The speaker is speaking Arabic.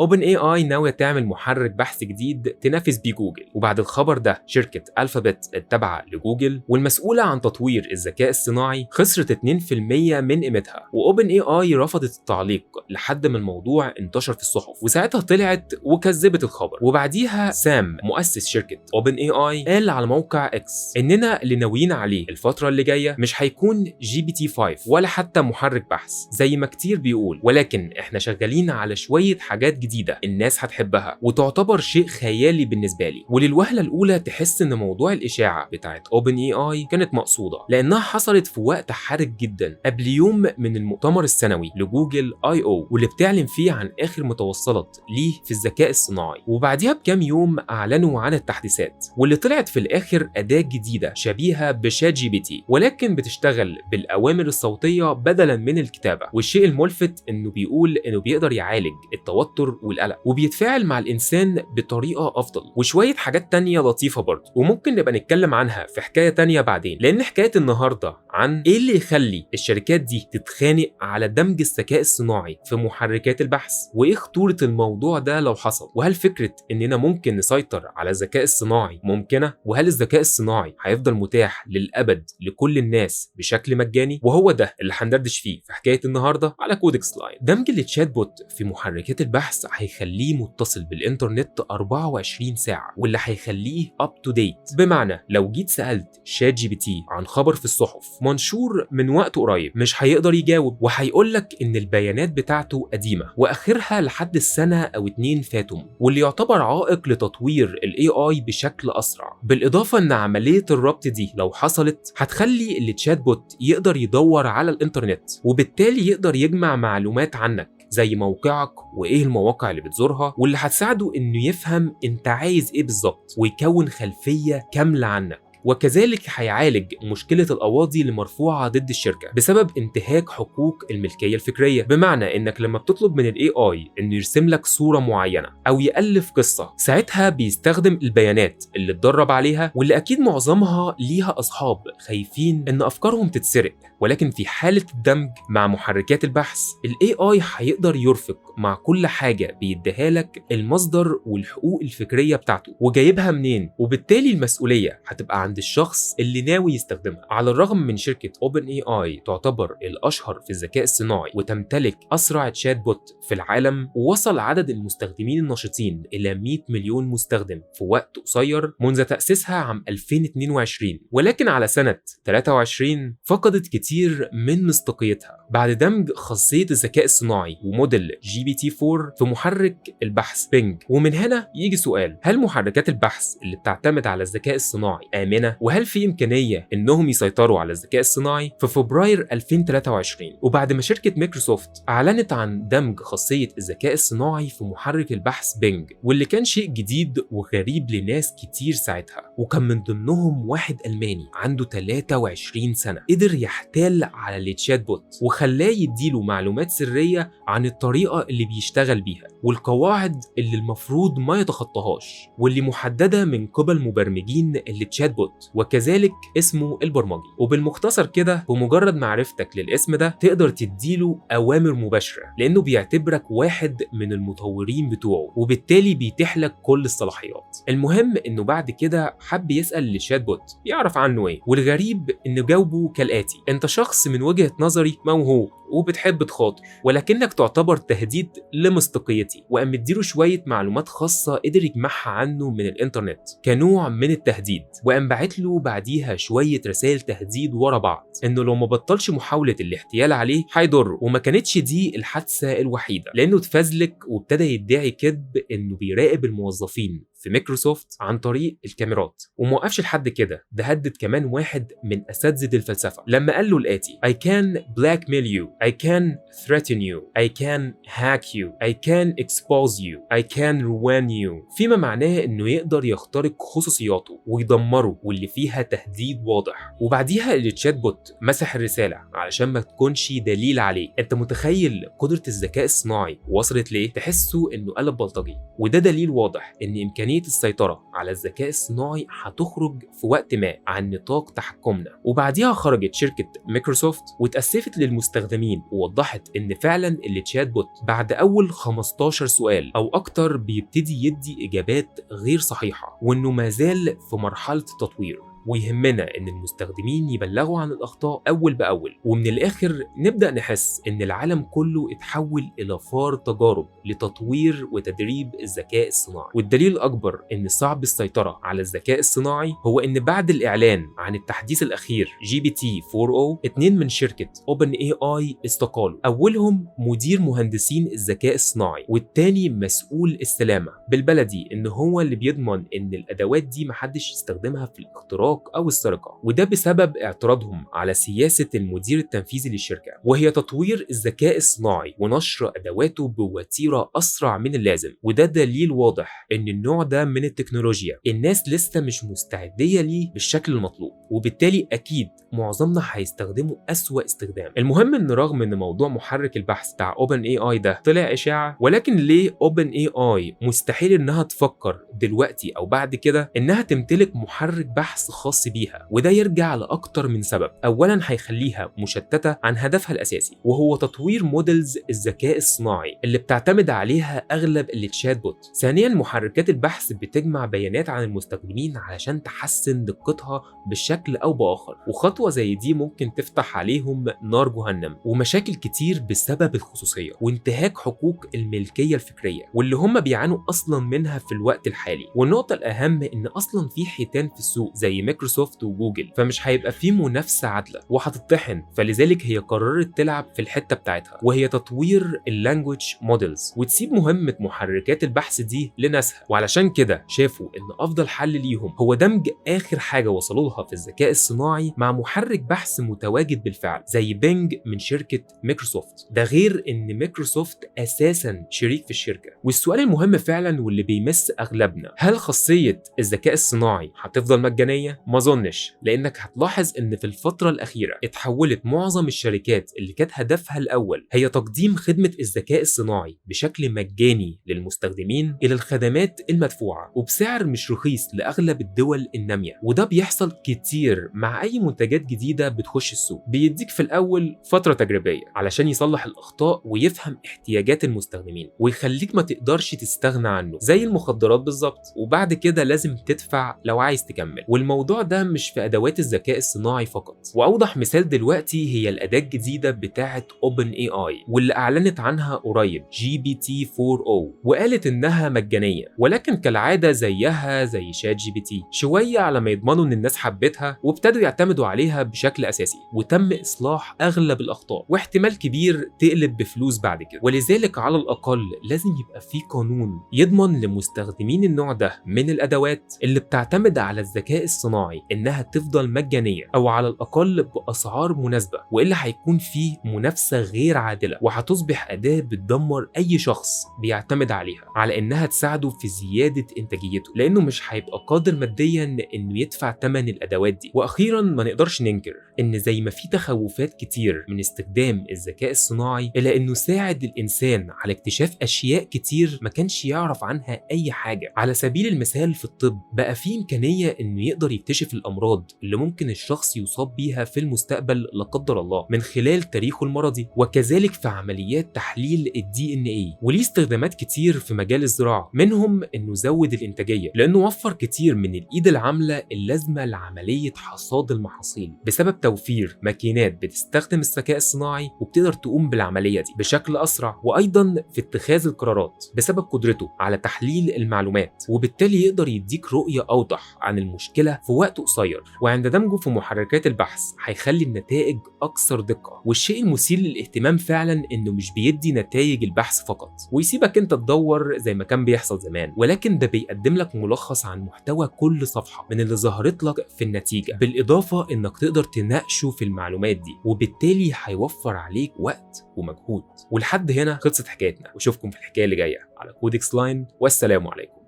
OpenAI ناوية تعمل محرك بحث جديد تنافس بيه جوجل، وبعد الخبر ده شركة ألفابت التابعة لجوجل والمسؤولة عن تطوير الذكاء الصناعي خسرت 2% من قيمتها، وOpenAI رفضت التعليق لحد ما الموضوع انتشر في الصحف، وساعتها طلعت وكذبت الخبر. وبعديها سام مؤسس شركة OpenAI قال على موقع إكس إننا اللي ناويين عليه الفترة اللي جاية مش هيكون GPT-5 ولا حتى محرك بحث زي ما كتير بيقول، ولكن احنا شغالين على شوية حاجات جديدة الناس هتحبها وتعتبر شيء خيالي بالنسبة لي. وللوهلة الأولى تحس إن موضوع الإشاعة بتاعت OpenAI كانت مقصودة، لأنها حصلت في وقت حرج جدا قبل يوم من المؤتمر السنوي لجوجل I/O واللي بتعلن فيه عن آخر متوصلات ليه في الذكاء الصناعي، وبعديها بكام يوم أعلنوا عن التحديثات واللي طلعت في الآخر أداة جديدة شبيهة بشات جي بي تي، ولكن بتشتغل بالأوامر الصوتية بدلا من الكتابة. والشيء الملفت إنه بيقول إنه بيقدر يعالج التوتر والقلق وبيتفاعل مع الإنسان بطريقة أفضل، وشوية حاجات تانية لطيفة برضه، وممكن نبقى نتكلم عنها في حكاية تانية بعدين، لأن حكاية النهاردة عن إيه اللي يخلي الشركات دي تتخانق على دمج الذكاء الصناعي في محركات البحث، وإيه خطورة الموضوع ده لو حصل، وهل فكرة إننا ممكن نسيطر على الذكاء الصناعي ممكنة، وهل الذكاء الصناعي هيفضل متاح للأبد لكل الناس بشكل مجاني. وهو ده اللي هندردش فيه في حكاية النهاردة على كودكس لاين. دمج التشات بوت في محركات البحث هيخليه متصل بالإنترنت 24 ساعة، واللي هيخليه up to date، بمعنى لو جيت سألت شات جي بي تي عن خبر في الصحف منشور من وقت قريب مش هيقدر يجاوب، وهيقولك إن البيانات بتاعته قديمة وآخرها لحد السنة أو 2 فاتوا، واللي يعتبر عائق لتطوير ال AI بشكل أسرع. بالإضافة إن عملية الربط دي لو حصلت هتخلي التشات بوت يقدر يدور على الإنترنت، وبالتالي يقدر يجمع معلومات عنك زي موقعك وايه المواقع اللي بتزورها، واللي هتساعده انه يفهم انت عايز ايه بالظبط ويكون خلفية كاملة عنك. وكذلك هيعالج مشكلة القواضي اللي مرفوعة ضد الشركة بسبب انتهاك حقوق الملكية الفكرية، بمعنى انك لما بتطلب من ال AI انه يرسم لك صورة معينة او يألف قصة، ساعتها بيستخدم البيانات اللي اتدرب عليها واللي اكيد معظمها ليها اصحاب خايفين ان افكارهم تتسرق. ولكن في حالة الدمج مع محركات البحث ال AI هيقدر يرفق مع كل حاجة بيديها لك المصدر والحقوق الفكرية بتاعته وجايبها منين، وبالتالي المسؤولية هتبقى عند الشخص اللي ناوي يستخدمها. على الرغم من شركة OpenAI تعتبر الأشهر في الذكاء الصناعي وتمتلك أسرع تشات بوت في العالم، ووصل عدد المستخدمين النشطين إلى 100 مليون مستخدم في وقت قصير منذ تأسيسها عام 2022، ولكن على سنة 23 فقدت كتير من مصداقيتها بعد دمج خاصية الذكاء الصناعي وموديل GPT-4 في محرك البحث بينج. ومن هنا يجي سؤال، هل محركات البحث اللي بتعتمد على الذكاء الصناعي آمنة؟ وهل في إمكانية إنهم يسيطروا على الذكاء الصناعي؟ في فبراير 2023 وبعد ما شركة مايكروسوفت أعلنت عن دمج خاصية الذكاء الصناعي في محرك البحث بينج، واللي كان شيء جديد وغريب لناس كتير ساعتها، وكان من ضمنهم واحد ألماني عنده 23 سنة قدر يحتال على التشات بوت وخلاه يديله معلومات سرية عن الطريقة اللي بيشتغل بيها والقواعد اللي المفروض ما يتخطاهاش، واللي محددة من قبل مبرمجين التشات بوت وكذلك اسمه البرمجي. وبالمختصر كده بمجرد معرفتك للاسم ده تقدر تديله أوامر مباشرة، لأنه بيعتبرك واحد من المطورين بتوعه وبالتالي بيتيح لك كل الصلاحيات. المهم إنه بعد كده حب يسأل الشات بوت يعرف عنه إيه، والغريب إنه جاوبه كالآتي: أنت شخص من وجهة نظري موهوب وبتحب تخاطر، ولكنك تعتبر تهديد لمصداقيتي. وقام مديله شويه معلومات خاصه قدر يجمعها عنه من الانترنت كنوع من التهديد، وقام باعت له بعديها شويه رسائل تهديد ورا بعض انه لو ما بطلش محاوله الاحتيال عليه هيضره. وما كانتش دي الحادثه الوحيده، لانه اتفزلك وابتدى يدعي كذب انه بيراقب الموظفين في مايكروسوفت عن طريق الكاميرات. وموقفش لحد كده، ده هدد كمان واحد من اساتذه الفلسفه لما قال له الاتي: I can blackmail you, I can threaten you, I can hack you, I can expose you, I can ruin you، فيما معناه انه يقدر يخترق خصوصياته ويدمره، واللي فيها تهديد واضح. وبعديها التشات بوت مسح الرساله علشان ما تكونش دليل عليه. انت متخيل قدره الذكاء الصناعي وصلت ليه؟ تحسه انه قلب بلطجي، وده دليل واضح ان امكانيه السيطره على الذكاء الصناعي هتخرج في وقت ما عن نطاق تحكمنا. وبعديها خرجت شركه مايكروسوفت واتاسفت للمستخدمين المستخدمين ووضحت إن فعلا التشات بوت بعد أول 15 سؤال أو أكتر بيبتدي يدي إجابات غير صحيحة، وإنه ما زال في مرحلة التطوير، ويهمنا إن المستخدمين يبلغوا عن الأخطاء أول بأول. ومن الآخر نبدأ نحس إن العالم كله اتحول إلى فار تجارب لتطوير وتدريب الذكاء الصناعي. والدليل الأكبر إن صعب السيطرة على الذكاء الصناعي هو إن بعد الإعلان عن التحديث الأخير GPT-4o 2 من شركة OpenAI استقالوا، أولهم مدير مهندسين الذكاء الصناعي والتاني مسؤول السلامة، بالبلدي إن هو اللي بيضمن إن الأدوات دي محدش يستخدمها في الاختراق أو السرقة، وده بسبب اعتراضهم على سياسة المدير التنفيذي للشركة، وهي تطوير الذكاء الصناعي ونشر أدواته بوتيرة أسرع من اللازم. وده دليل واضح إن النوع ده من التكنولوجيا الناس لسه مش مستعدية ليه بالشكل المطلوب، وبالتالي أكيد معظمنا هيستخدمه أسوأ استخدام. المهم إن رغم إن موضوع محرك البحث بتاع OpenAI ده طلع إشاعة، ولكن ليه OpenAI مستحيل إنها تفكر دلوقتي أو بعد كده إنها تمتلك محرك بحث خاص بيها؟ وده يرجع لأكتر من سبب. أولا هيخليها مشتتة عن هدفها الأساسي، وهو تطوير موديلز الذكاء الصناعي اللي بتعتمد عليها أغلب التشات بوت. ثانيا محركات البحث بتجمع بيانات عن المستخدمين علشان تحسن دقتها بشكل أو بآخر، وخطوة زي دي ممكن تفتح عليهم نار جهنم ومشاكل كتير بسبب الخصوصية وانتهاك حقوق الملكية الفكرية واللي هم بيعانوا أصلا منها في الوقت الحالي. والنقطة الأهم إن أصلا في حيتان في السوق زي مايكروسوفت وجوجل، فمش هيبقى في منافسة عادلة وهتطحن، فلذلك هي قررت تلعب في الحتة بتاعتها وهي تطوير اللانجويج موديلز وتسيب مهمة محركات البحث دي لناسها. وعلشان كده شافوا إن أفضل حل ليهم هو دمج آخر حاجة وصلوا لها في الذكاء الصناعي مع محرك بحث متواجد بالفعل زي بينج من شركة مايكروسوفت. ده غير إن مايكروسوفت أساسا شريك في الشركة. والسؤال المهم فعلا واللي بيمس أغلبنا، هل خاصية الذكاء الصناعي هتفضل مجانية؟ ما اظنش، لانك هتلاحظ ان في الفترة الأخيرة اتحولت معظم الشركات اللي كانت هدفها الأول هي تقديم خدمة الذكاء الصناعي بشكل مجاني للمستخدمين إلى الخدمات المدفوعة وبسعر مش رخيص لأغلب الدول النامية. وده بيحصل كتير مع أي منتجات جديدة بتخش السوق، بيديك في الأول فترة تجريبية علشان يصلح الأخطاء ويفهم احتياجات المستخدمين ويخليك ما تقدرش تستغنى عنه زي المخدرات بالظبط، وبعد كده لازم تدفع لو عايز تكمل. والموضوع ده مش في أدوات الذكاء الصناعي فقط، وأوضح مثال دلوقتي هي الأداة الجديدة بتاعة OpenAI واللي أعلنت عنها قريب GPT-4o، وقالت إنها مجانية، ولكن كالعادة زيها زي شات جي بي تي شوية على ما يضمنوا إن الناس حبتها وابتدوا يعتمدوا عليها بشكل أساسي، وتم إصلاح أغلب الأخطاء واحتمال كبير تقلب بفلوس بعد كده. ولذلك على الأقل لازم يبقى في قانون يضمن لمستخدمين النوع ده من الأدوات اللي بتعتمد على الذكاء الصناعي إنها تفضل مجانية أو على الأقل بأسعار مناسبة، وإلا هيكون في منافسة غير عادلة وهتصبح أداة بتدمر أي شخص بيعتمد عليها على إنها تساعده في زيادة إنتاجيته، لأنه مش هيبقى قادر ماديا إنه يدفع ثمن الأدوات دي. وأخيرا ما نقدرش ننكر إن زي ما في تخوفات كتير من استخدام الذكاء الصناعي، إلا إنه ساعد الإنسان على اكتشاف أشياء كتير ما كانش يعرف عنها أي حاجة. على سبيل المثال في الطب بقى في إمكانية إنه يقدر يكتشف الأمراض اللي ممكن الشخص يصاب بيها في المستقبل لا قدر الله من خلال تاريخه المرضي، وكذلك في عمليات تحليل الDNA، وليه استخدامات كتير في مجال الزراعة، منهم إنه زود الإنتاجية لأنه وفر كتير من الإيد العاملة اللازمة لعملية حصاد المحاصيل بسبب توفير ماكينات بتستخدم الذكاء الصناعي وبتقدر تقوم بالعملية دي بشكل أسرع، وأيضا في اتخاذ القرارات بسبب قدرته على تحليل المعلومات، وبالتالي يقدر يديك رؤية أوضح عن المشكلة في وقت قصير. وعند دمجه في محركات البحث هيخلي النتائج أكثر دقة. والشيء المثير للاهتمام فعلا إنه مش بيدي نتائج البحث فقط ويسيبك أنت تدور زي ما كان بيحصل زمان، ولكن ده بيقدم لك ملخص عن محتوى كل صفحة من اللي ظهرت لك في النتيجة، بالإضافة إنك تقدر تناقشه في المعلومات دي، وبالتالي هيوفر عليك وقت ومجهود. ولحد هنا خلصت حكايتنا، واشوفكم في الحكاية اللي جاية على كودكس لاين، والسلام عليكم.